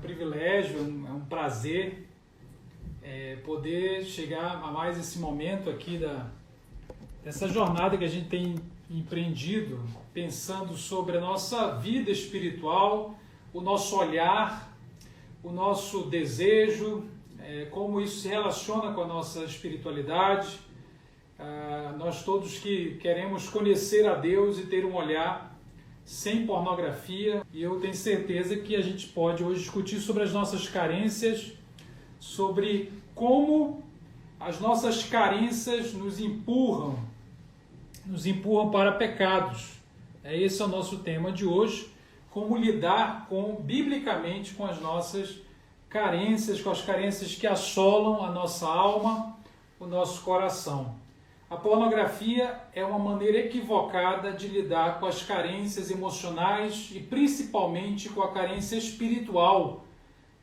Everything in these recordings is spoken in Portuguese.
privilégio, é um prazer poder chegar a mais esse momento aqui dessa jornada que a gente tem empreendido, pensando sobre a nossa vida espiritual, o nosso olhar, o nosso desejo, como isso se relaciona com a nossa espiritualidade. Nós todos que queremos conhecer a Deus e ter um olhar sem pornografia, e eu tenho certeza que a gente pode hoje discutir sobre as nossas carências, sobre como as nossas carências nos empurram para pecados. Esse é o nosso tema de hoje, como lidar biblicamente com as nossas carências, com as carências que assolam a nossa alma, o nosso coração. A pornografia é uma maneira equivocada de lidar com as carências emocionais e principalmente com a carência espiritual.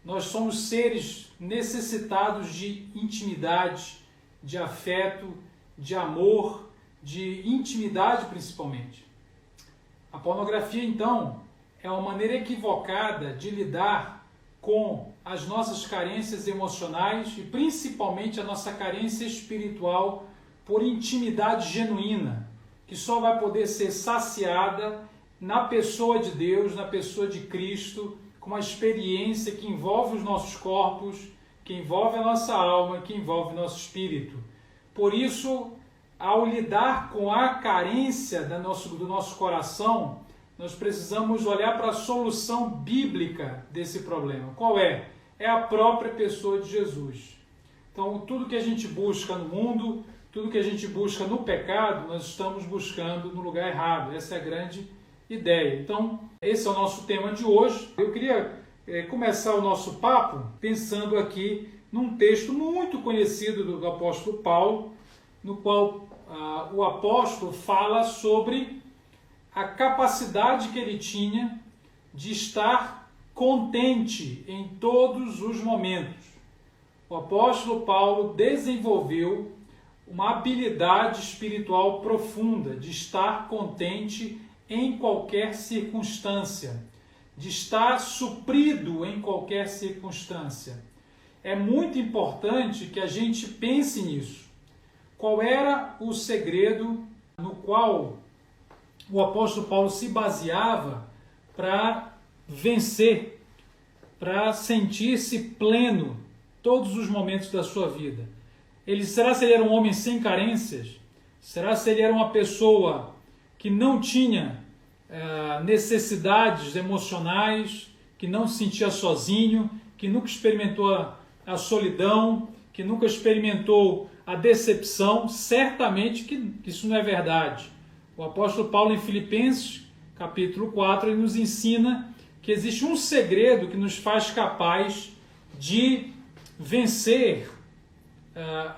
Nós somos seres necessitados de intimidade, de afeto, de amor, de intimidade principalmente. A pornografia, então, é uma maneira equivocada de lidar com as nossas carências emocionais e principalmente a nossa carência espiritual por intimidade genuína, que só vai poder ser saciada na pessoa de Deus, na pessoa de Cristo, com uma experiência que envolve os nossos corpos, que envolve a nossa alma, que envolve o nosso espírito. Por isso, ao lidar com a carência do nosso coração, nós precisamos olhar para a solução bíblica desse problema. Qual é? É a própria pessoa de Jesus. Então, tudo que a gente busca no mundo, tudo que a gente busca no pecado, nós estamos buscando no lugar errado. Essa é a grande ideia. Então, esse é o nosso tema de hoje. Eu queria começar o nosso papo pensando aqui num texto muito conhecido do apóstolo Paulo, no qual o apóstolo fala sobre a capacidade que ele tinha de estar contente em todos os momentos. O apóstolo Paulo desenvolveu uma habilidade espiritual profunda de estar contente em qualquer circunstância, de estar suprido em qualquer circunstância. É muito importante que a gente pense nisso. Qual era o segredo no qual o apóstolo Paulo se baseava para vencer, para sentir-se pleno todos os momentos da sua vida? Será se ele era um homem sem carências? Será se ele era uma pessoa que não tinha necessidades emocionais, que não se sentia sozinho, que nunca experimentou a solidão, que nunca experimentou a decepção? Certamente que isso não é verdade. O apóstolo Paulo, em Filipenses, capítulo 4, ele nos ensina que existe um segredo que nos faz capaz de vencer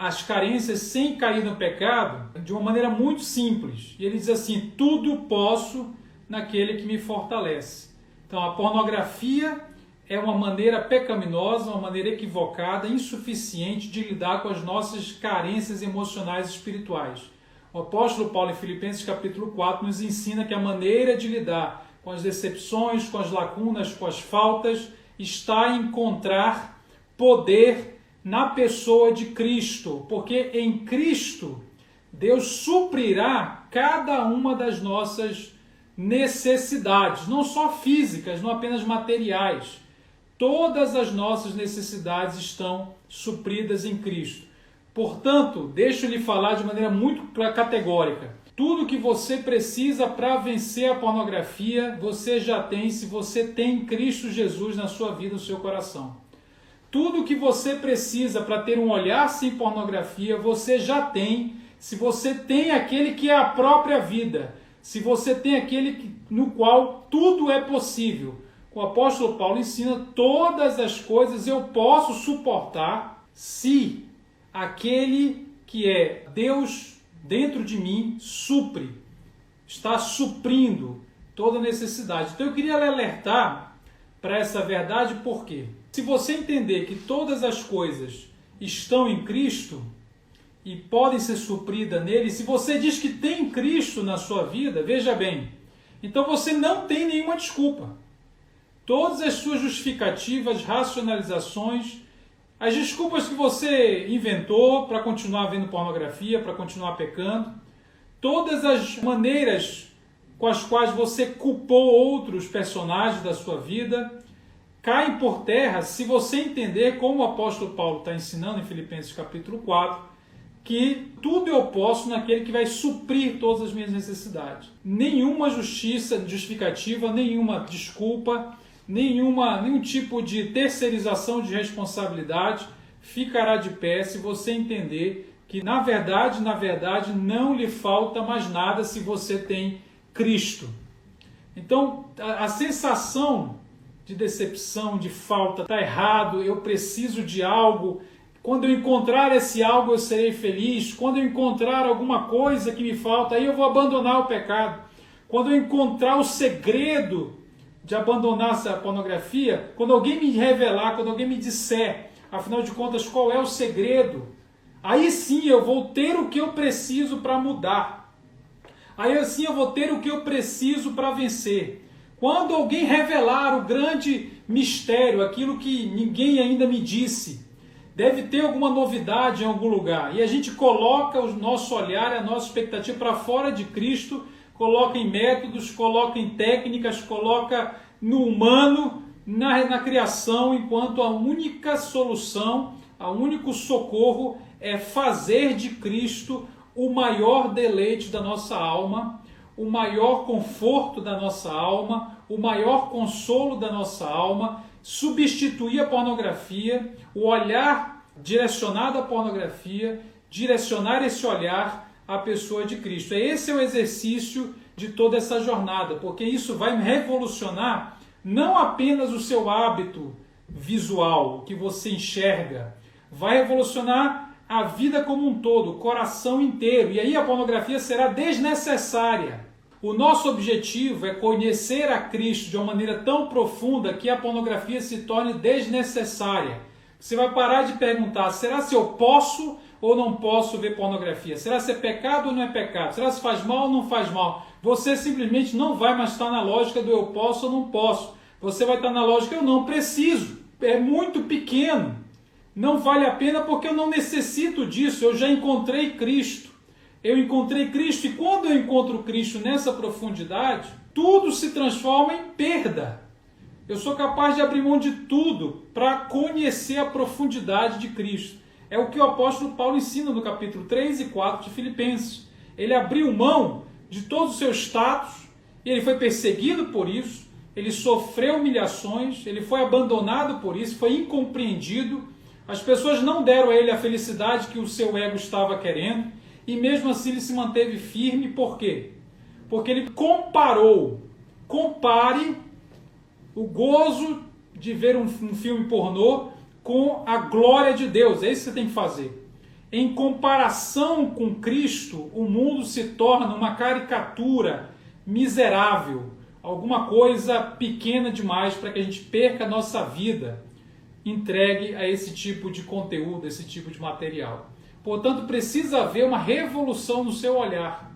as carências sem cair no pecado de uma maneira muito simples. E ele diz assim: tudo posso naquele que me fortalece. Então, a pornografia é uma maneira pecaminosa, uma maneira equivocada, insuficiente de lidar com as nossas carências emocionais e espirituais. O apóstolo Paulo, em Filipenses capítulo 4, nos ensina que a maneira de lidar com as decepções, com as lacunas, com as faltas, está em encontrar poder na pessoa de Cristo, porque em Cristo Deus suprirá cada uma das nossas necessidades, não só físicas, não apenas materiais. Todas as nossas necessidades estão supridas em Cristo. Portanto, deixo-lhe falar de maneira muito categórica. Tudo que você precisa para vencer a pornografia, você já tem se você tem Cristo Jesus na sua vida, no seu coração. Tudo que você precisa para ter um olhar sem pornografia, você já tem se você tem aquele que é a própria vida, se você tem aquele no qual tudo é possível. O apóstolo Paulo ensina: todas as coisas eu posso suportar se aquele que é Deus dentro de mim supre, está suprindo toda necessidade. Então eu queria alertar para essa verdade, por quê? Se você entender que todas as coisas estão em Cristo e podem ser supridas nele, se você diz que tem Cristo na sua vida, veja bem, então você não tem nenhuma desculpa. Todas as suas justificativas, racionalizações, as desculpas que você inventou para continuar vendo pornografia, para continuar pecando, todas as maneiras com as quais você culpou outros personagens da sua vida, caem por terra se você entender, como o apóstolo Paulo está ensinando em Filipenses capítulo 4, que tudo eu posso naquele que vai suprir todas as minhas necessidades. Nenhuma justificativa, nenhuma desculpa, nenhum tipo de terceirização de responsabilidade ficará de pé se você entender que, na verdade, não lhe falta mais nada se você tem Cristo. Então, a sensação de decepção, de falta, está errado, eu preciso de algo, quando eu encontrar esse algo eu serei feliz, quando eu encontrar alguma coisa que me falta, aí eu vou abandonar o pecado. Quando eu encontrar o segredo de abandonar essa pornografia, quando alguém me revelar, quando alguém me disser, afinal de contas, qual é o segredo, aí sim eu vou ter o que eu preciso para mudar. Aí sim eu vou ter o que eu preciso para vencer. Quando alguém revelar o grande mistério, aquilo que ninguém ainda me disse, deve ter alguma novidade em algum lugar. E a gente coloca o nosso olhar, a nossa expectativa para fora de Cristo, coloca em métodos, coloca em técnicas, coloca no humano, na criação, enquanto a única solução, o único socorro é fazer de Cristo o maior deleite da nossa alma, o maior conforto da nossa alma, o maior consolo da nossa alma, substituir a pornografia, o olhar direcionado à pornografia, direcionar esse olhar à pessoa de Cristo. Esse é o exercício de toda essa jornada, porque isso vai revolucionar não apenas o seu hábito visual, o que você enxerga, vai revolucionar a vida como um todo, o coração inteiro, e aí a pornografia será desnecessária. O nosso objetivo é conhecer a Cristo de uma maneira tão profunda que a pornografia se torne desnecessária. Você vai parar de perguntar, será se eu posso ou não posso ver pornografia? Será se é pecado ou não é pecado? Será se faz mal ou não faz mal? Você simplesmente não vai mais estar na lógica do eu posso ou não posso. Você vai estar na lógica eu não preciso. É muito pequeno. Não vale a pena porque eu não necessito disso. Eu já encontrei Cristo. Eu encontrei Cristo e quando eu encontro Cristo nessa profundidade, tudo se transforma em perda. Eu sou capaz de abrir mão de tudo para conhecer a profundidade de Cristo. É o que o apóstolo Paulo ensina no capítulo 3 e 4 de Filipenses. Ele abriu mão de todo o seu status, e ele foi perseguido por isso, ele sofreu humilhações, ele foi abandonado por isso, foi incompreendido, as pessoas não deram a ele a felicidade que o seu ego estava querendo, e mesmo assim ele se manteve firme. Por quê? Porque ele compare o gozo de ver um filme pornô com a glória de Deus. É isso que você tem que fazer. Em comparação com Cristo, o mundo se torna uma caricatura miserável, alguma coisa pequena demais para que a gente perca a nossa vida entregue a esse tipo de conteúdo, esse tipo de material. Portanto, precisa haver uma revolução no seu olhar.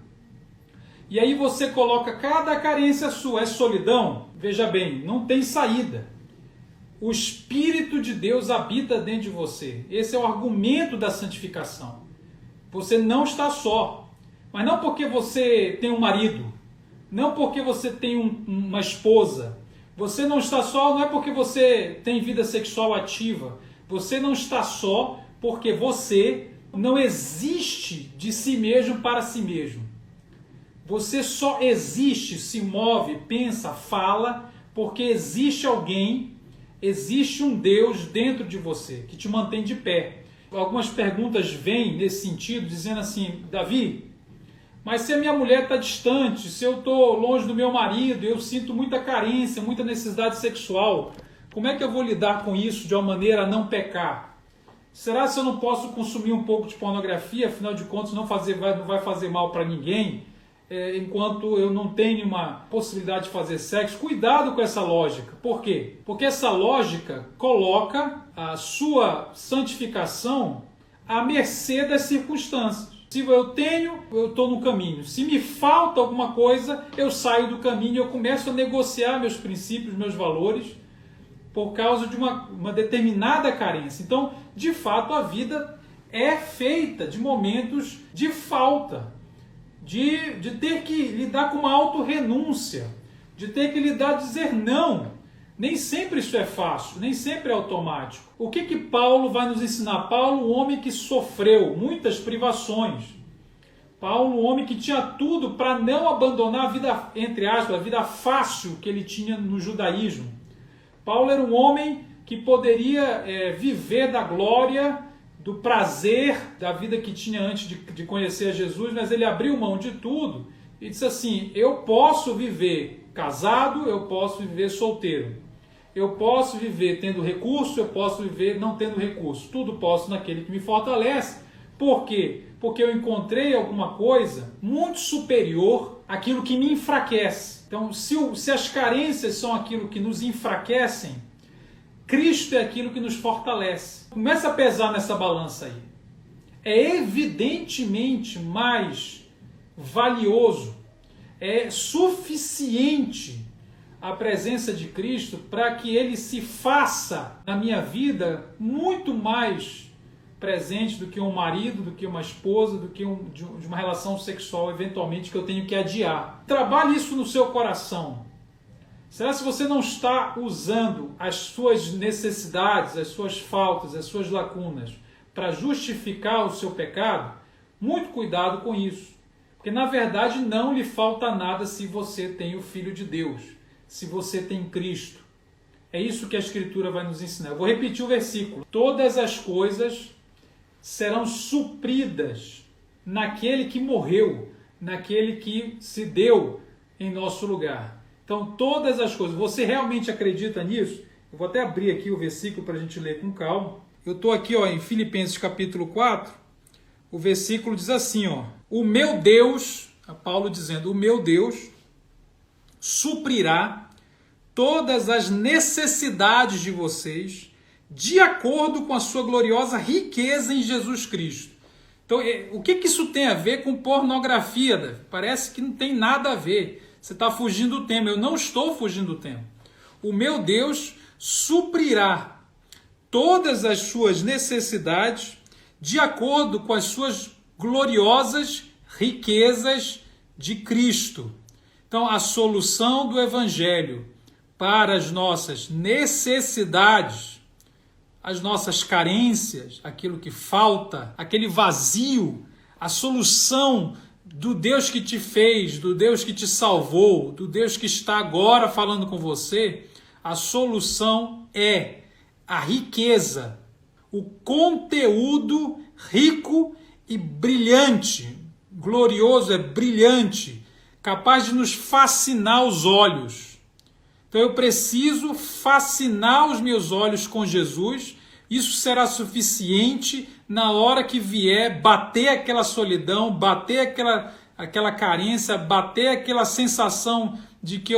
E aí você coloca cada carência sua. É solidão? Veja bem, não tem saída. O Espírito de Deus habita dentro de você. Esse é o argumento da santificação. Você não está só. Mas não porque você tem um marido, não porque você tem uma esposa. Você não está só, não é porque você tem vida sexual ativa. Você não está só porque você não existe de si mesmo para si mesmo. Você só existe, se move, pensa, fala, porque existe alguém, existe um Deus dentro de você, que te mantém de pé. Algumas perguntas vêm nesse sentido, dizendo assim, Davi, mas se a minha mulher está distante, se eu estou longe do meu marido, eu sinto muita carência, muita necessidade sexual, como é que eu vou lidar com isso de uma maneira a não pecar? Será se eu não posso consumir um pouco de pornografia, afinal de contas não vai fazer mal para ninguém, enquanto eu não tenho uma possibilidade de fazer sexo? Cuidado com essa lógica. Por quê? Porque essa lógica coloca a sua santificação à mercê das circunstâncias. Se eu tenho, eu estou no caminho. Se me falta alguma coisa, eu saio do caminho e eu começo a negociar meus princípios, meus valores, por causa de uma determinada carência. Então, de fato, a vida é feita de momentos de falta, de ter que lidar com uma autorrenúncia, de ter que dizer não. Nem sempre isso é fácil, nem sempre é automático. O que Paulo vai nos ensinar? Paulo, um homem que sofreu muitas privações. Paulo, um homem que tinha tudo para não abandonar a vida, entre aspas, a vida fácil que ele tinha no judaísmo. Paulo era um homem que poderia viver da glória, do prazer da vida que tinha antes de conhecer Jesus, mas ele abriu mão de tudo e disse assim: eu posso viver casado, eu posso viver solteiro. Eu posso viver tendo recurso, eu posso viver não tendo recurso. Tudo posso naquele que me fortalece. Por quê? Porque eu encontrei alguma coisa muito superior àquilo que me enfraquece. Então, se as carências são aquilo que nos enfraquecem, Cristo é aquilo que nos fortalece. Começa a pesar nessa balança aí. É evidentemente mais valioso, é suficiente a presença de Cristo para que Ele se faça na minha vida muito mais presente do que um marido, do que uma esposa, do que de uma relação sexual eventualmente que eu tenho que adiar. Trabalhe isso no seu coração. Será se você não está usando as suas necessidades, as suas faltas, as suas lacunas para justificar o seu pecado? Muito cuidado com isso. Porque na verdade não lhe falta nada se você tem o Filho de Deus, se você tem Cristo. É isso que a Escritura vai nos ensinar. Eu vou repetir o versículo. Todas as coisas serão supridas naquele que morreu, naquele que se deu em nosso lugar. Então, todas as coisas. Você realmente acredita nisso? Eu vou até abrir aqui o versículo para a gente ler com calma. Eu estou aqui em Filipenses capítulo 4. O versículo diz assim, o meu Deus, Paulo dizendo, o meu Deus suprirá todas as necessidades de vocês de acordo com a sua gloriosa riqueza em Jesus Cristo. Então, o que isso tem a ver com pornografia, Davi? Parece que não tem nada a ver. Você está fugindo do tema. Eu não estou fugindo do tema. O meu Deus suprirá todas as suas necessidades de acordo com as suas gloriosas riquezas de Cristo. Então, a solução do Evangelho para as nossas necessidades, as nossas carências, aquilo que falta, aquele vazio, a solução do Deus que te fez, do Deus que te salvou, do Deus que está agora falando com você, a solução é a riqueza, o conteúdo rico e brilhante, glorioso, é brilhante, capaz de nos fascinar os olhos. Então eu preciso fascinar os meus olhos com Jesus. Isso será suficiente na hora que vier bater aquela solidão, bater aquela carência, bater aquela sensação de que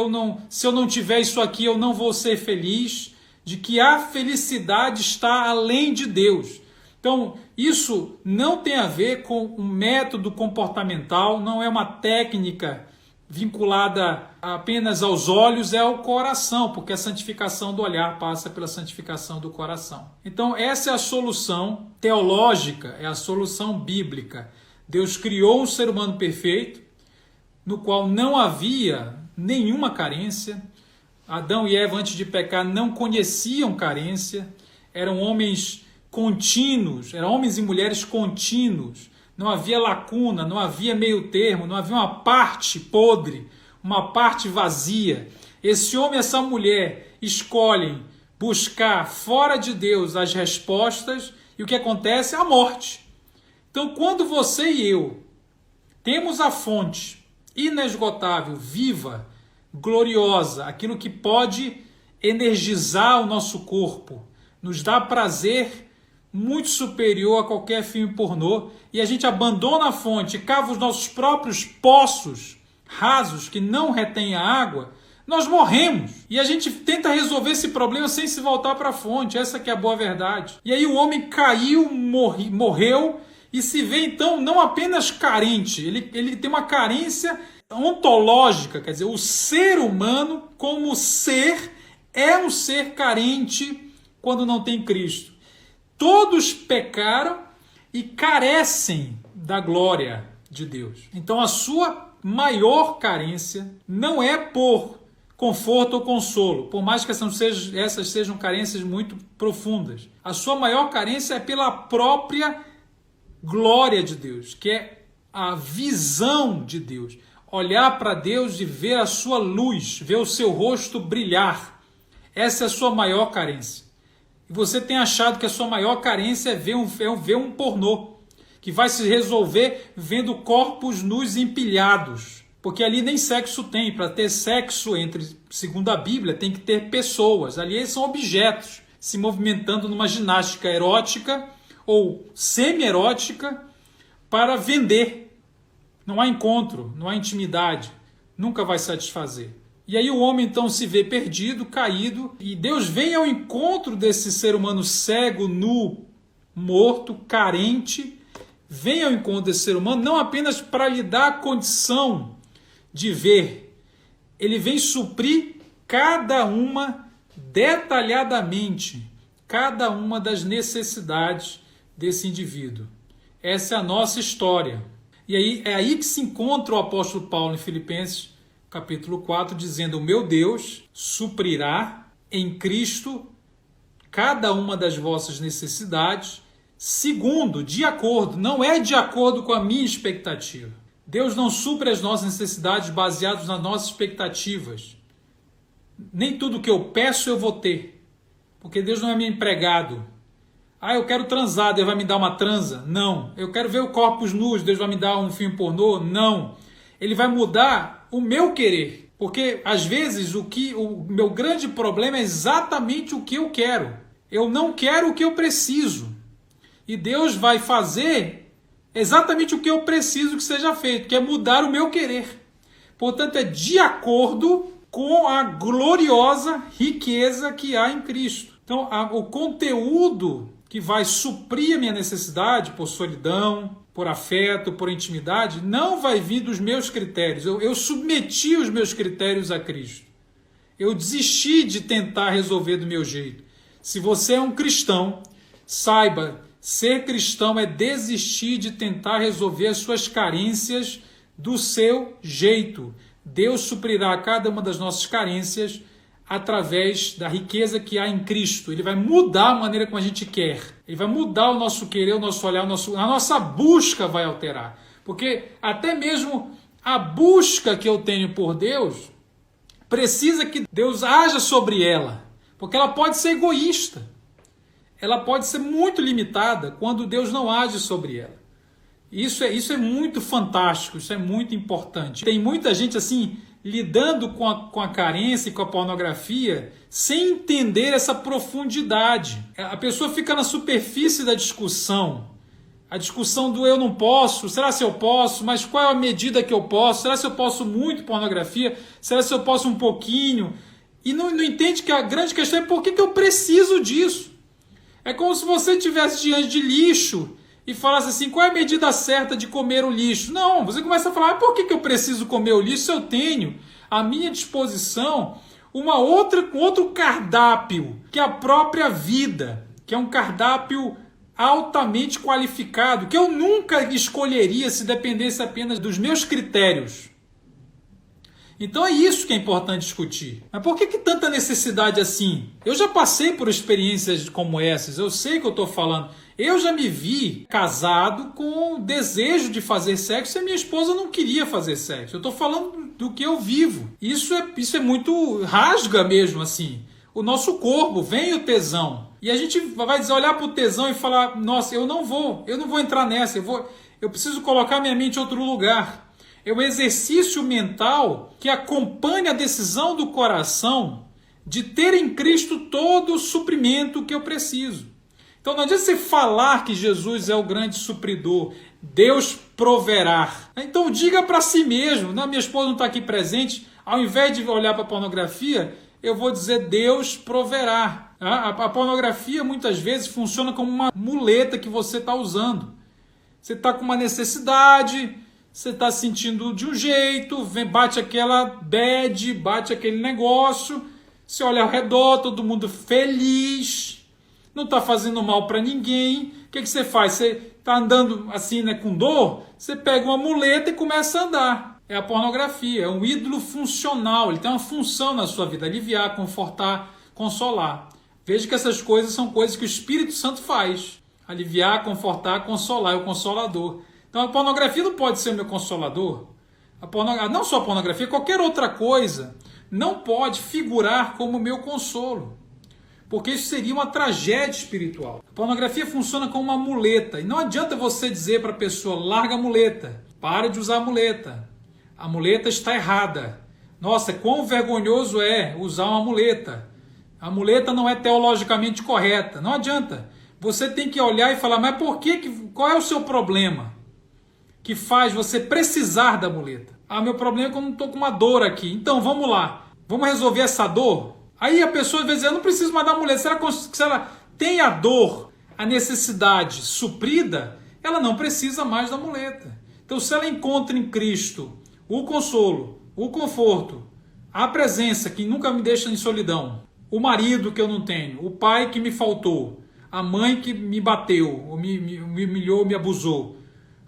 se eu não tiver isso aqui, eu não vou ser feliz, de que a felicidade está além de Deus. Então, isso não tem a ver com um método comportamental, não é uma técnica vinculada apenas aos olhos, é ao coração, porque a santificação do olhar passa pela santificação do coração. Então, essa é a solução teológica, é a solução bíblica. Deus criou um ser humano perfeito, no qual não havia nenhuma carência. Adão e Eva, antes de pecar, não conheciam carência, eram homens contínuos, eram homens e mulheres contínuos. Não havia lacuna, não havia meio termo, não havia uma parte podre, uma parte vazia. Esse homem e essa mulher escolhem buscar fora de Deus as respostas e o que acontece é a morte. Então, quando você e eu temos a fonte inesgotável, viva, gloriosa, aquilo que pode energizar o nosso corpo, nos dá prazer muito superior a qualquer filme pornô, e a gente abandona a fonte, cava os nossos próprios poços rasos que não retêm a água, nós morremos. E a gente tenta resolver esse problema sem se voltar para a fonte. Essa que é a boa verdade. E aí o homem caiu, morreu, e se vê então não apenas carente, ele tem uma carência ontológica, quer dizer, o ser humano como ser é um ser carente quando não tem Cristo. Todos pecaram e carecem da glória de Deus. Então a sua maior carência não é por conforto ou consolo, por mais que essas sejam carências muito profundas. A sua maior carência é pela própria glória de Deus, que é a visão de Deus. Olhar para Deus e ver a sua luz, ver o seu rosto brilhar. Essa é a sua maior carência. E você tem achado que a sua maior carência é ver um pornô, que vai se resolver vendo corpos nus empilhados. Porque ali nem sexo tem. Para ter sexo, segundo a Bíblia, tem que ter pessoas. Ali eles são objetos se movimentando numa ginástica erótica ou semi-erótica para vender. Não há encontro, não há intimidade. Nunca vai satisfazer. E aí o homem então se vê perdido, caído, e Deus vem ao encontro desse ser humano cego, nu, morto, carente, vem ao encontro desse ser humano não apenas para lhe dar a condição de ver, ele vem suprir cada uma detalhadamente, cada uma das necessidades desse indivíduo. Essa é a nossa história. E aí é aí que se encontra o apóstolo Paulo em Filipenses, capítulo 4, dizendo: o meu Deus suprirá em Cristo cada uma das vossas necessidades, segundo, de acordo, não é de acordo com a minha expectativa. Deus não supre as nossas necessidades baseadas nas nossas expectativas. Nem tudo que eu peço eu vou ter, porque Deus não é meu empregado. Eu quero transar, Deus vai me dar uma transa? Não. Eu quero ver o corpos nus, Deus vai me dar um filme pornô? Não. Ele vai mudar o meu querer, porque às vezes o meu grande problema é exatamente o que eu quero. Eu não quero o que eu preciso. E Deus vai fazer exatamente o que eu preciso que seja feito, que é mudar o meu querer. Portanto, é de acordo com a gloriosa riqueza que há em Cristo. Então, o conteúdo que vai suprir a minha necessidade por solidão, por afeto, por intimidade, não vai vir dos meus critérios. Eu submeti os meus critérios a Cristo. Eu desisti de tentar resolver do meu jeito. Se você é um cristão, saiba, ser cristão é desistir de tentar resolver as suas carências do seu jeito. Deus suprirá cada uma das nossas carências através da riqueza que há em Cristo. Ele vai mudar a maneira como a gente quer. Ele vai mudar o nosso querer, o nosso olhar, a nossa busca vai alterar. Porque até mesmo a busca que eu tenho por Deus precisa que Deus haja sobre ela. Porque ela pode ser egoísta. Ela pode ser muito limitada quando Deus não age sobre ela. Isso é muito fantástico, isso é muito importante. Tem muita gente assim lidando com a carência e com a pornografia sem entender essa profundidade. A pessoa fica na superfície da discussão. A discussão do eu não posso, será se eu posso, mas qual é a medida que eu posso? Será se eu posso muito pornografia? Será se eu posso um pouquinho? E não entende que a grande questão é por que eu preciso disso. É como se você estivesse diante de lixo e falasse assim, qual é a medida certa de comer o lixo? Não, você começa a falar, por que eu preciso comer o lixo se eu tenho à minha disposição um outro cardápio, que é a própria vida, que é um cardápio altamente qualificado, que eu nunca escolheria se dependesse apenas dos meus critérios. Então é isso que é importante discutir. Mas por que tanta necessidade assim? Eu já passei por experiências como essas, eu sei o que eu estou falando. Eu já me vi casado com o desejo de fazer sexo e a minha esposa não queria fazer sexo. Eu estou falando do que eu vivo. Isso é muito rasga mesmo assim. O nosso corpo, vem o tesão. E a gente vai olhar para o tesão e falar, nossa, eu não vou entrar nessa, eu preciso colocar minha mente em outro lugar. É o exercício mental que acompanha a decisão do coração de ter em Cristo todo o suprimento que eu preciso. Então não adianta você falar que Jesus é o grande supridor, Deus proverá. Então diga para si mesmo, não, minha esposa não está aqui presente, ao invés de olhar para a pornografia, eu vou dizer Deus proverá. A pornografia muitas vezes funciona como uma muleta que você está usando. Você está com uma necessidade, você está sentindo de um jeito, bate aquela bad, bate aquele negócio, você olha ao redor, todo mundo feliz, não está fazendo mal para ninguém. O que você faz? Você está andando assim, né, com dor, você pega uma muleta e começa a andar. É a pornografia, é um ídolo funcional, ele tem uma função na sua vida, aliviar, confortar, consolar. Veja que essas coisas são coisas que o Espírito Santo faz. Aliviar, confortar, consolar, é o consolador. Então a pornografia não pode ser o meu consolador. Não só a pornografia, qualquer outra coisa não pode figurar como meu consolo. Porque isso seria uma tragédia espiritual. A pornografia funciona como uma muleta. E não adianta você dizer para a pessoa, larga a muleta, para de usar a muleta. A muleta está errada. Nossa, quão vergonhoso é usar uma muleta. A muleta não é teologicamente correta. Não adianta. Você tem que olhar e falar, mas qual é o seu problema que faz você precisar da muleta? Ah, meu problema é que eu não estou com uma dor aqui. Então, vamos lá. Vamos resolver essa dor? Aí a pessoa às vezes eu não preciso mais da muleta. Se ela tem a dor, a necessidade suprida, ela não precisa mais da muleta. Então, se ela encontra em Cristo o consolo, o conforto, a presença que nunca me deixa em solidão, o marido que eu não tenho, o pai que me faltou, a mãe que me bateu, ou me humilhou, me abusou,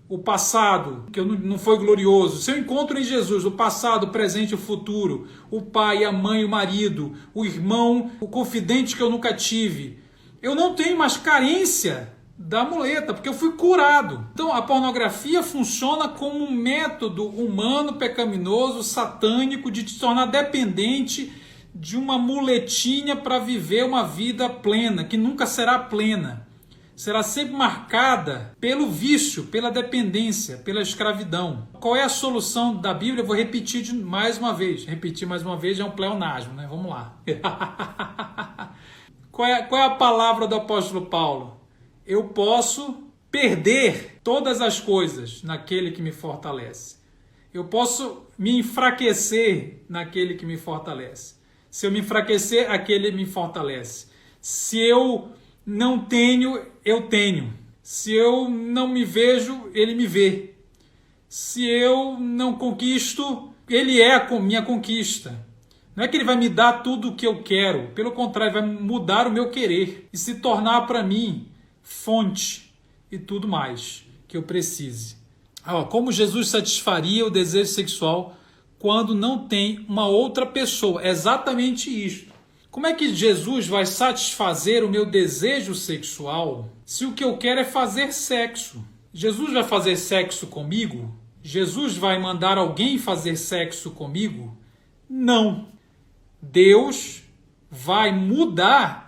o passado que não foi glorioso, se eu encontro em Jesus o passado, o presente e o futuro, o pai, a mãe, o marido, o irmão, o confidente que eu nunca tive, eu não tenho mais carência da muleta, porque eu fui curado. Então a pornografia funciona como um método humano, pecaminoso, satânico, de te tornar dependente de uma muletinha para viver uma vida plena, que nunca será plena. Será sempre marcada pelo vício, pela dependência, pela escravidão. Qual é a solução da Bíblia? Eu vou repetir mais uma vez. Repetir mais uma vez é um pleonasmo, né? Vamos lá. Qual é a palavra do apóstolo Paulo? Eu posso perder todas as coisas naquele que me fortalece. Eu posso me enfraquecer naquele que me fortalece. Se eu me enfraquecer, aquele me fortalece. Se eu não tenho, eu tenho. Se eu não me vejo, ele me vê. Se eu não conquisto, ele é a minha conquista. Não é que ele vai me dar tudo o que eu quero. Pelo contrário, vai mudar o meu querer e se tornar para mim fonte e tudo mais que eu precise. Como Jesus satisfaria o desejo sexual quando não tem uma outra pessoa? É exatamente isto. Como é que Jesus vai satisfazer o meu desejo sexual se o que eu quero é fazer sexo? Jesus vai fazer sexo comigo? Jesus vai mandar alguém fazer sexo comigo? Não. Deus vai mudar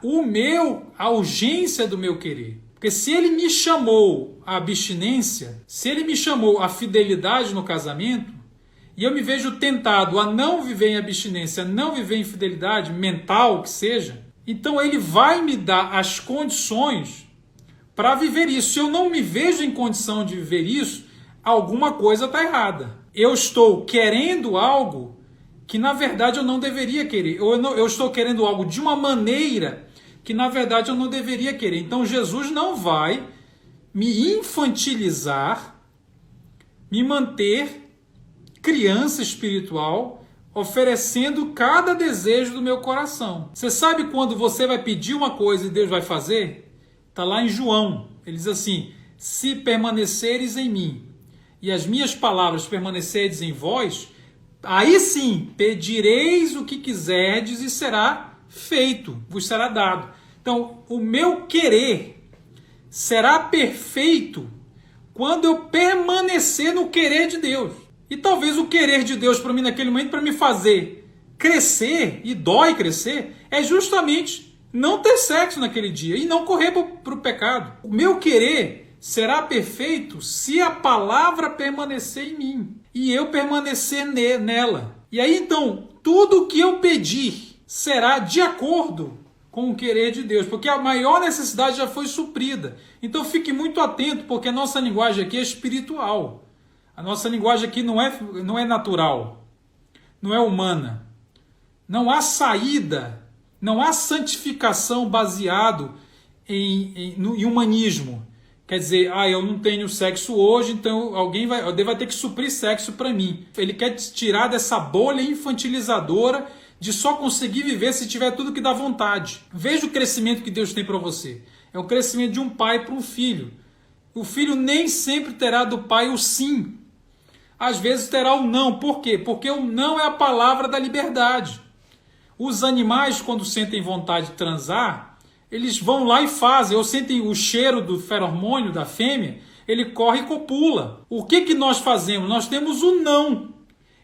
a urgência do meu querer. Porque se ele me chamou à abstinência, se ele me chamou à fidelidade no casamento, e eu me vejo tentado a não viver em abstinência, a não viver em fidelidade mental que seja, então ele vai me dar as condições para viver isso. Se eu não me vejo em condição de viver isso, alguma coisa está errada. Eu estou querendo algo que na verdade eu não deveria querer. Eu estou querendo algo de uma maneira que na verdade eu não deveria querer. Então Jesus não vai me infantilizar, me manter criança espiritual, oferecendo cada desejo do meu coração. Você sabe quando você vai pedir uma coisa e Deus vai fazer? Está lá em João. Ele diz assim, se permaneceres em mim e as minhas palavras permanecerdes em vós, aí sim pedireis o que quiserdes e será feito, vos será dado. Então, o meu querer será perfeito quando eu permanecer no querer de Deus. E talvez o querer de Deus para mim naquele momento, para me fazer crescer, e dói crescer, é justamente não ter sexo naquele dia e não correr para o pecado. O meu querer será perfeito se a palavra permanecer em mim e eu permanecer nela. E aí então, tudo o que eu pedir será de acordo com o querer de Deus, porque a maior necessidade já foi suprida. Então fique muito atento, porque a nossa linguagem aqui é espiritual. A nossa linguagem aqui não é natural, não é humana. Não há saída, não há santificação baseado em humanismo, Quer dizer, eu não tenho sexo hoje, então alguém vai ter que suprir sexo para mim. Ele quer te tirar dessa bolha infantilizadora de só conseguir viver se tiver tudo que dá vontade. Veja o crescimento que Deus tem para você. É o crescimento de um pai para um filho. O filho nem sempre terá do pai o sim. Às vezes terá o não. Por quê? Porque o não é a palavra da liberdade. Os animais, quando sentem vontade de transar, eles vão lá e fazem, ou sentem o cheiro do feromônio da fêmea, ele corre e copula. O que nós fazemos? Nós temos o não.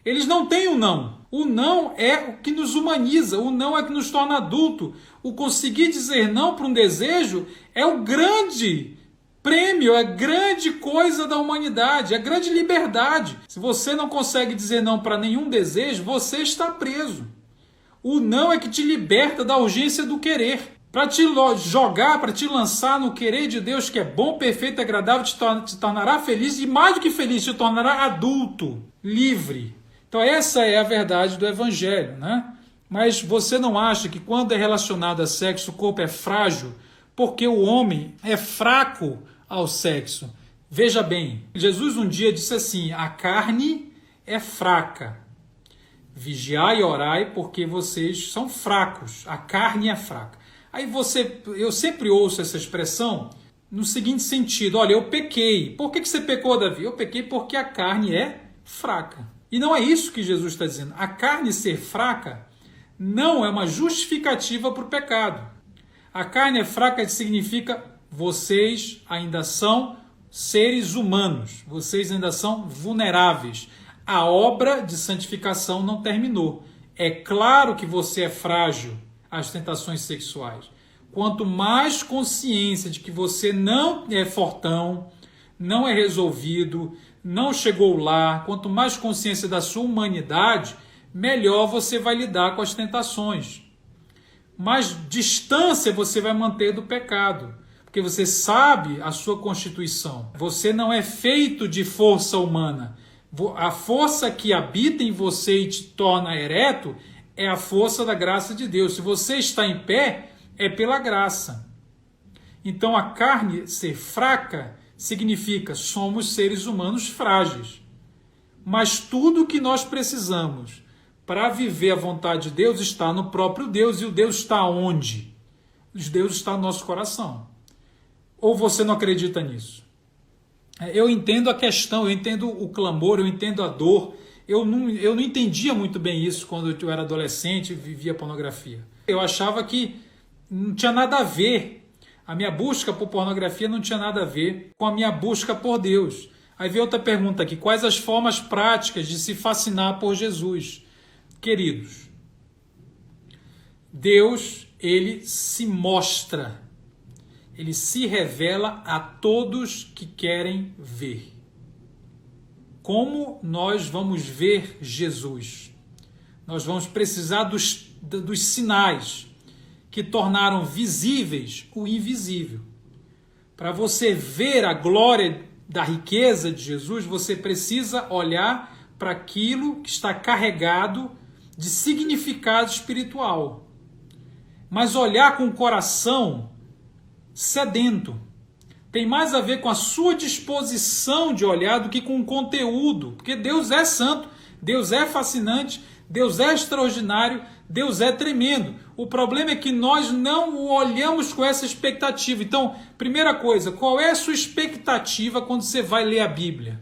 Eles não têm o não. O não é o que nos humaniza, o não é o que nos torna adulto. O conseguir dizer não para um desejo é o grande prêmio, é a grande coisa da humanidade, é a grande liberdade. Se você não consegue dizer não para nenhum desejo, você está preso. O não é que te liberta da urgência do querer. Para te jogar, para te lançar no querer de Deus, que é bom, perfeito, agradável, te tornará feliz e mais do que feliz, te tornará adulto, livre. Então essa é a verdade do Evangelho, né? Mas você não acha que quando é relacionado a sexo, o corpo é frágil? Porque o homem é fraco ao sexo. Veja bem, Jesus um dia disse assim, a carne é fraca. Vigiai e orai porque vocês são fracos. A carne é fraca. Aí eu sempre ouço essa expressão no seguinte sentido, olha, eu pequei. Por que você pecou, Davi? Eu pequei porque a carne é fraca. E não é isso que Jesus está dizendo. A carne ser fraca não é uma justificativa para o pecado. A carne é fraca significa vocês ainda são seres humanos, vocês ainda são vulneráveis. A obra de santificação não terminou. É claro que você é frágil às tentações sexuais. Quanto mais consciência de que você não é fortão, não é resolvido, não chegou lá, quanto mais consciência da sua humanidade, melhor você vai lidar com as tentações. Mais distância você vai manter do pecado, porque você sabe a sua constituição. Você não é feito de força humana. A força que habita em você e te torna ereto é a força da graça de Deus. Se você está em pé, é pela graça. Então a carne ser fraca significa somos seres humanos frágeis. Mas tudo o que nós precisamos para viver a vontade de Deus está no próprio Deus. E o Deus está onde? O Deus está no nosso coração. Ou você não acredita nisso? Eu entendo a questão, eu entendo o clamor, eu entendo a dor. Eu não entendia muito bem isso quando eu era adolescente e vivia pornografia. Eu achava que não tinha nada a ver. A minha busca por pornografia não tinha nada a ver com a minha busca por Deus. Aí vem outra pergunta aqui. Quais as formas práticas de se fascinar por Jesus? Queridos, Deus, ele se mostra. Ele se revela a todos que querem ver. Como nós vamos ver Jesus? Nós vamos precisar dos sinais que tornaram visíveis o invisível. Para você ver a glória da riqueza de Jesus, você precisa olhar para aquilo que está carregado de significado espiritual. Mas olhar com o coração sedento. Tem mais a ver com a sua disposição de olhar do que com o conteúdo. Porque Deus é santo, Deus é fascinante, Deus é extraordinário, Deus é tremendo. O problema é que nós não o olhamos com essa expectativa. Então, primeira coisa, qual é a sua expectativa quando você vai ler a Bíblia?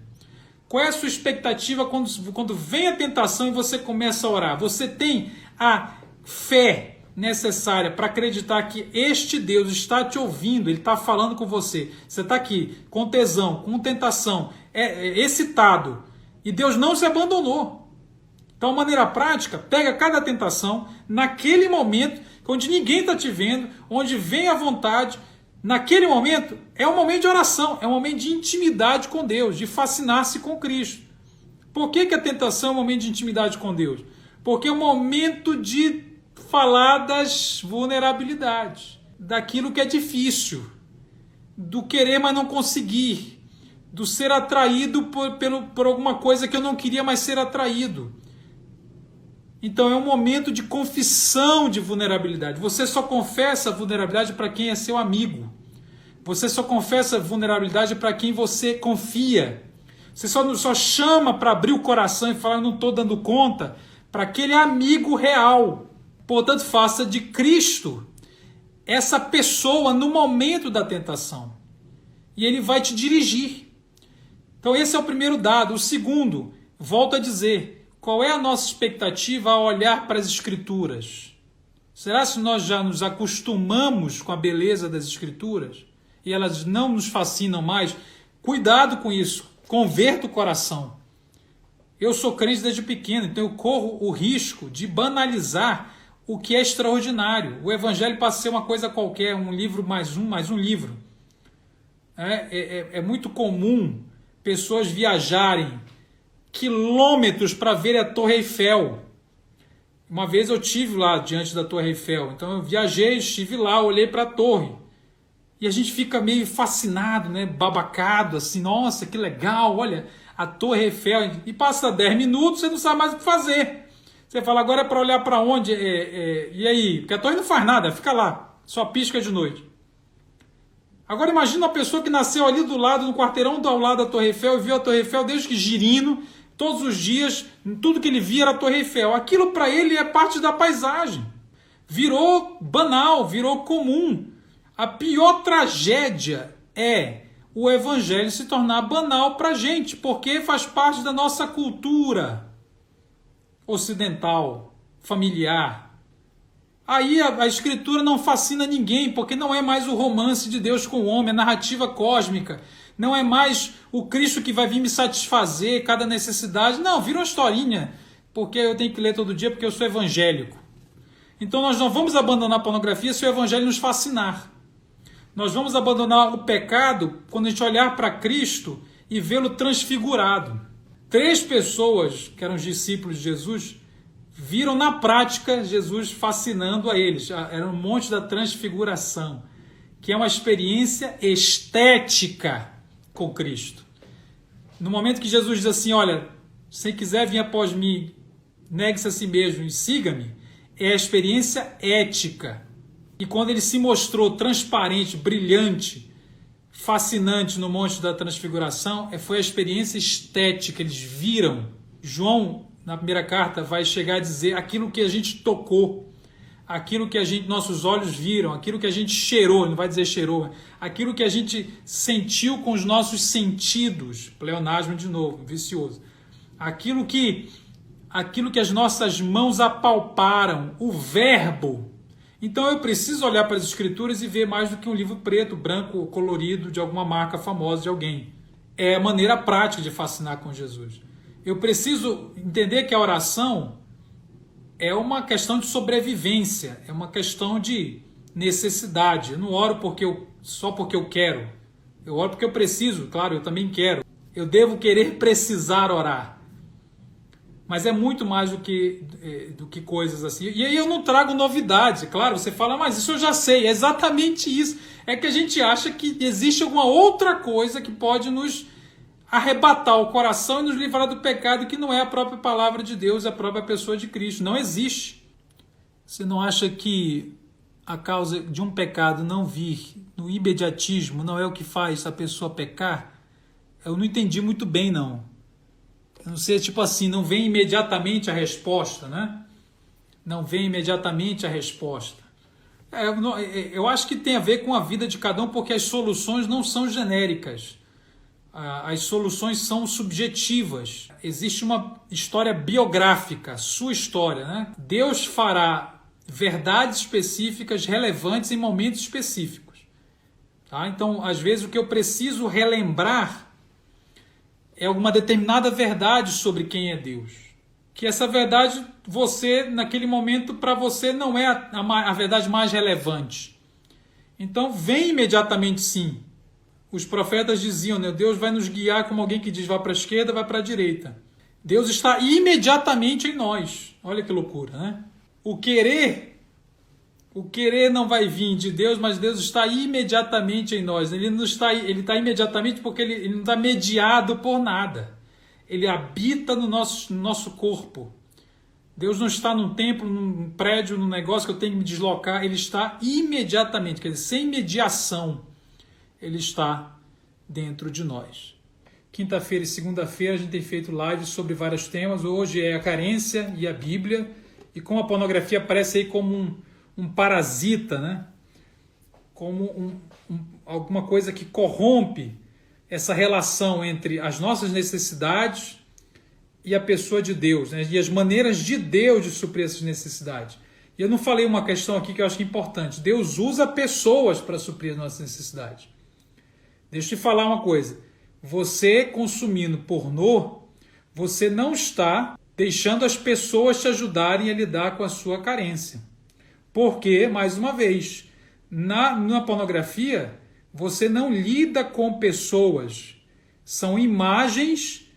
Qual é a sua expectativa quando vem a tentação e você começa a orar? Você tem a fé necessária para acreditar que este Deus está te ouvindo, Ele está falando com você. Você está aqui com tesão, com tentação, excitado, e Deus não se abandonou. Então, de maneira prática, pega cada tentação naquele momento onde ninguém está te vendo, onde vem a vontade. Naquele momento, é um momento de oração, é um momento de intimidade com Deus, de fascinar-se com Cristo. Por que a tentação é um momento de intimidade com Deus? Porque é um momento de falar das vulnerabilidades, daquilo que é difícil, do querer, mas não conseguir, do ser atraído por alguma coisa que eu não queria mais ser atraído. Então é um momento de confissão de vulnerabilidade. Você só confessa a vulnerabilidade para quem é seu amigo. Você só confessa vulnerabilidade para quem você confia. Você só chama para abrir o coração e falar, eu não estou dando conta, para aquele amigo real. Portanto, faça de Cristo essa pessoa no momento da tentação. E ele vai te dirigir. Então esse é o primeiro dado. O segundo, volto a dizer, qual é a nossa expectativa ao olhar para as Escrituras? Será que nós já nos acostumamos com a beleza das Escrituras e elas não nos fascinam mais? Cuidado com isso. Converta o coração. Eu sou crente desde pequeno, então eu corro o risco de banalizar o que é extraordinário. O Evangelho passa a ser uma coisa qualquer, um livro mais um livro. É muito comum pessoas viajarem quilômetros para ver a Torre Eiffel. Uma vez eu estive lá diante da Torre Eiffel, então eu viajei, estive lá, olhei para a torre. E a gente fica meio fascinado, né? Babacado, assim, nossa, que legal, olha, a Torre Eiffel. E passa 10 minutos, você não sabe mais o que fazer. Você fala, agora é para olhar para onde? E aí? Porque a torre não faz nada, fica lá, só pisca de noite. Agora imagina uma pessoa que nasceu ali do lado, no quarteirão ao lado da Torre Eiffel, e viu a Torre Eiffel desde que girino, todos os dias, tudo que ele via era a Torre Eiffel. Aquilo para ele é parte da paisagem. Virou banal, virou comum. A pior tragédia é o Evangelho se tornar banal para a gente, porque faz parte da nossa cultura ocidental, familiar. Aí a Escritura não fascina ninguém, porque não é mais o romance de Deus com o homem, a narrativa cósmica. Não é mais o Cristo que vai vir me satisfazer cada necessidade. Não, vira uma historinha, porque eu tenho que ler todo dia, porque eu sou evangélico. Então nós não vamos abandonar a pornografia se o Evangelho nos fascinar. Nós vamos abandonar o pecado quando a gente olhar para Cristo e vê-lo transfigurado. 3 pessoas, que eram os discípulos de Jesus, viram na prática Jesus fascinando a eles. Era um monte da transfiguração, que é uma experiência estética com Cristo. No momento que Jesus diz assim, olha, se quiser vir após mim, negue-se a si mesmo e siga-me, é a experiência ética. E quando ele se mostrou transparente, brilhante, fascinante no Monte da Transfiguração, foi a experiência estética, eles viram. João, na primeira carta, vai chegar a dizer aquilo que a gente tocou, aquilo que nossos olhos viram, aquilo que a gente cheirou, não vai dizer cheirou, aquilo que a gente sentiu com os nossos sentidos, pleonasmo de novo, vicioso, aquilo que as nossas mãos apalparam, o verbo. Então eu preciso olhar para as Escrituras e ver mais do que um livro preto, branco, colorido, de alguma marca famosa de alguém. É a maneira prática de fascinar com Jesus. Eu preciso entender que a oração é uma questão de sobrevivência, é uma questão de necessidade. Eu não oro só porque eu quero. Eu oro porque eu preciso, claro, eu também quero. Eu devo querer precisar orar. Mas é muito mais do que coisas assim. E aí eu não trago novidades. Claro, você fala, mas isso eu já sei. É exatamente isso. É que a gente acha que existe alguma outra coisa que pode nos arrebatar o coração e nos livrar do pecado, que não é a própria palavra de Deus, a própria pessoa de Cristo. Não existe. Você não acha que a causa de um pecado não vir no imediatismo não é o que faz a pessoa pecar? Eu não entendi muito bem, não. Eu não sei, tipo assim, não vem imediatamente a resposta, né? Não vem imediatamente a resposta. Eu acho que tem a ver com a vida de cada um, porque as soluções não são genéricas. As soluções são subjetivas. Existe uma história biográfica, sua história, né? Deus fará verdades específicas, relevantes em momentos específicos. Tá? Então, às vezes, o que eu preciso relembrar é alguma determinada verdade sobre quem é Deus. Que essa verdade, naquele momento, para você, não é a verdade mais relevante. Então, vem imediatamente sim. Os profetas diziam, né, Deus vai nos guiar como alguém que diz, vai para a esquerda, vai para a direita. Deus está imediatamente em nós. Olha que loucura, né? O querer não vai vir de Deus, mas Deus está imediatamente em nós. Ele está imediatamente porque ele não está mediado por nada. Ele habita no nosso corpo. Deus não está num templo, num prédio, num negócio que eu tenho que me deslocar. Ele está imediatamente, quer dizer, sem mediação. ele está dentro de nós. Quinta-feira e segunda-feira a gente tem feito lives sobre vários temas. Hoje é a carência e a Bíblia. E como a pornografia aparece aí como um parasita, né? Como alguma coisa que corrompe essa relação entre as nossas necessidades e a pessoa de Deus, né? E as maneiras de Deus de suprir essas necessidades. E eu não falei uma questão aqui que eu acho que é importante. Deus usa pessoas para suprir as nossas necessidades. Deixa eu te falar uma coisa. Você consumindo pornô, você não está deixando as pessoas te ajudarem a lidar com a sua carência. Porque, mais uma vez, na pornografia, você não lida com pessoas. São imagens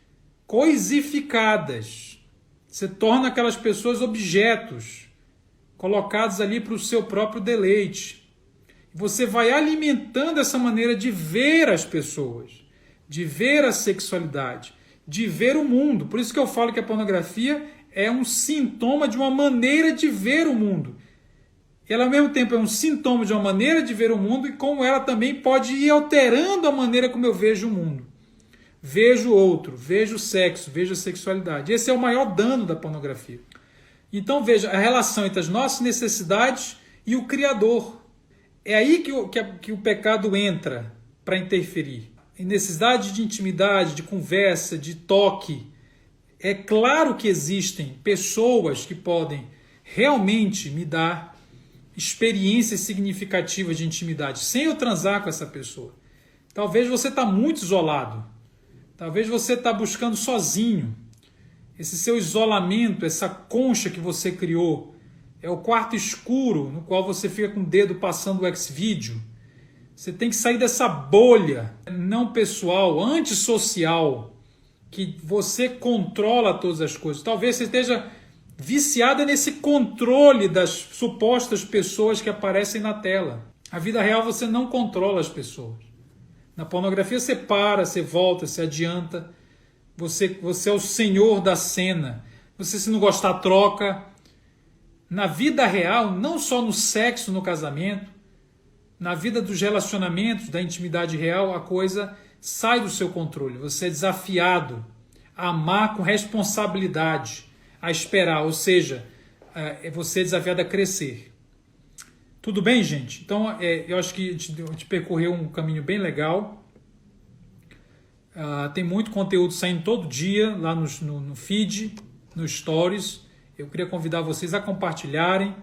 coisificadas. Você torna aquelas pessoas objetos, colocados ali para o seu próprio deleite. Você vai alimentando essa maneira de ver as pessoas, de ver a sexualidade, de ver o mundo. Por isso que eu falo que a pornografia é um sintoma de uma maneira de ver o mundo. Ela, ao mesmo tempo, é um sintoma de uma maneira de ver o mundo e como ela também pode ir alterando a maneira como eu vejo o mundo. Vejo o outro, vejo o sexo, vejo a sexualidade. Esse é o maior dano da pornografia. Então, veja a relação entre as nossas necessidades e o Criador. É aí que o pecado entra para interferir. Em necessidade de intimidade, de conversa, de toque. É claro que existem pessoas que podem realmente me dar experiências significativas de intimidade, sem eu transar com essa pessoa. Talvez você está muito isolado. Talvez você está buscando sozinho. Esse seu isolamento, essa concha que você criou, é o quarto escuro no qual você fica com o dedo passando o Xvideo. Você tem que sair dessa bolha não pessoal, antissocial, que você controla todas as coisas. Talvez você esteja viciada nesse controle das supostas pessoas que aparecem na tela. Na vida real você não controla as pessoas. Na pornografia você para, você volta, você adianta. Você é o senhor da cena. Você, se não gostar, troca. Na vida real, não só no sexo, no casamento, na vida dos relacionamentos, da intimidade real, a coisa sai do seu controle. Você é desafiado a amar com responsabilidade, a esperar, ou seja, você é desafiado a crescer. Tudo bem, gente? Então, eu acho que a gente percorreu um caminho bem legal. Tem muito conteúdo saindo todo dia lá no feed, no Stories. Eu queria convidar vocês a compartilharem,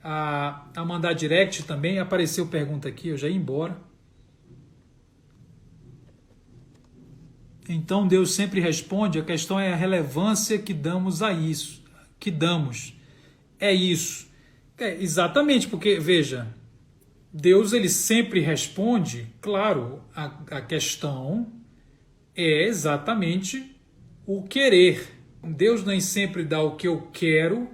a mandar direct também. Apareceu pergunta aqui, eu já ia embora. Então Deus sempre responde, a questão é a relevância que damos a isso. Que damos. É isso. Exatamente, porque, veja, Deus ele sempre responde, claro, a questão é exatamente o querer. Deus nem sempre dá o que eu quero,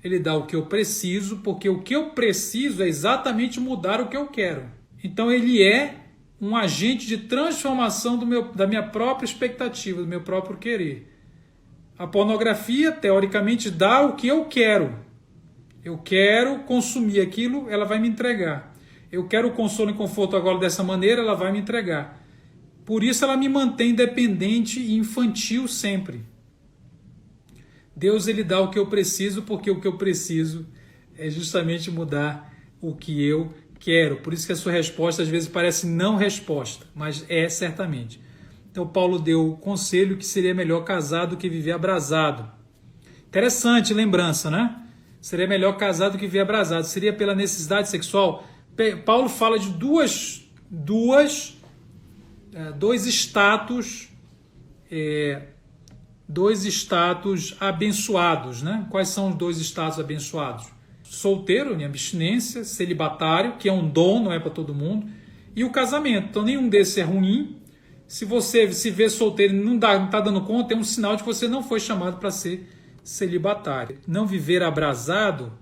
ele dá o que eu preciso, porque o que eu preciso é exatamente mudar o que eu quero. Então ele é um agente de transformação da minha própria expectativa, do meu próprio querer. A pornografia, teoricamente, dá o que eu quero. Eu quero consumir aquilo, ela vai me entregar. Eu quero o consolo e conforto agora dessa maneira, ela vai me entregar. Por isso ela me mantém dependente e infantil sempre. Deus ele dá o que eu preciso, porque o que eu preciso é justamente mudar o que eu quero. Por isso que a sua resposta às vezes parece não resposta, mas é certamente. Então Paulo deu o conselho que seria melhor casar do que viver abrasado. Interessante lembrança, né? Seria melhor casar do que viver abrasado. Seria pela necessidade sexual. Paulo fala de dois status abençoados, né? Quais são os dois status abençoados? Solteiro, em abstinência, celibatário, que é um dom, não é para todo mundo, e o casamento. Então nenhum desses é ruim. Se você se vê solteiro e não está dando conta, é um sinal de que você não foi chamado para ser celibatário. Não viver abrasado,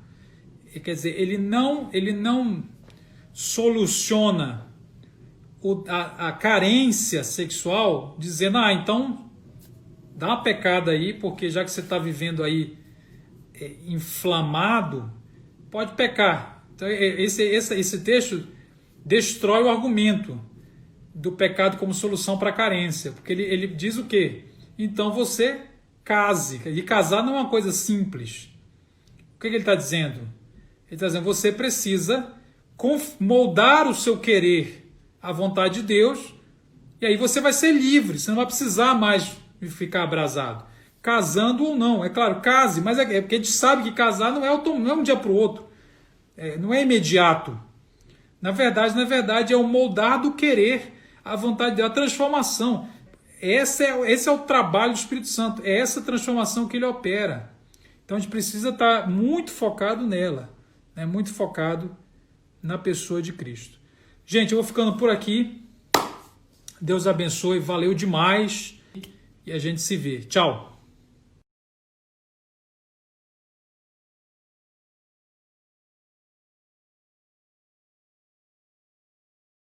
quer dizer, ele não soluciona a carência sexual dizendo, então dá uma pecada aí, porque já que você está vivendo aí inflamado, pode pecar. Então, esse texto destrói o argumento do pecado como solução para a carência. Porque ele diz o quê? Então você case. E casar não é uma coisa simples. O que ele está dizendo? Ele está dizendo, você precisa moldar o seu querer à vontade de Deus, e aí você vai ser livre, você não vai precisar mais ficar abrasado. Casando ou não, é claro, case, mas é porque a gente sabe que casar não é um dia para o outro, não é imediato. Na verdade, é o moldar do querer à vontade de Deus, a transformação. Esse é o trabalho do Espírito Santo, é essa transformação que ele opera. Então a gente precisa estar muito focado nela, né? Muito focado na pessoa de Cristo. Gente, eu vou ficando por aqui. Deus abençoe, valeu demais e a gente se vê. Tchau!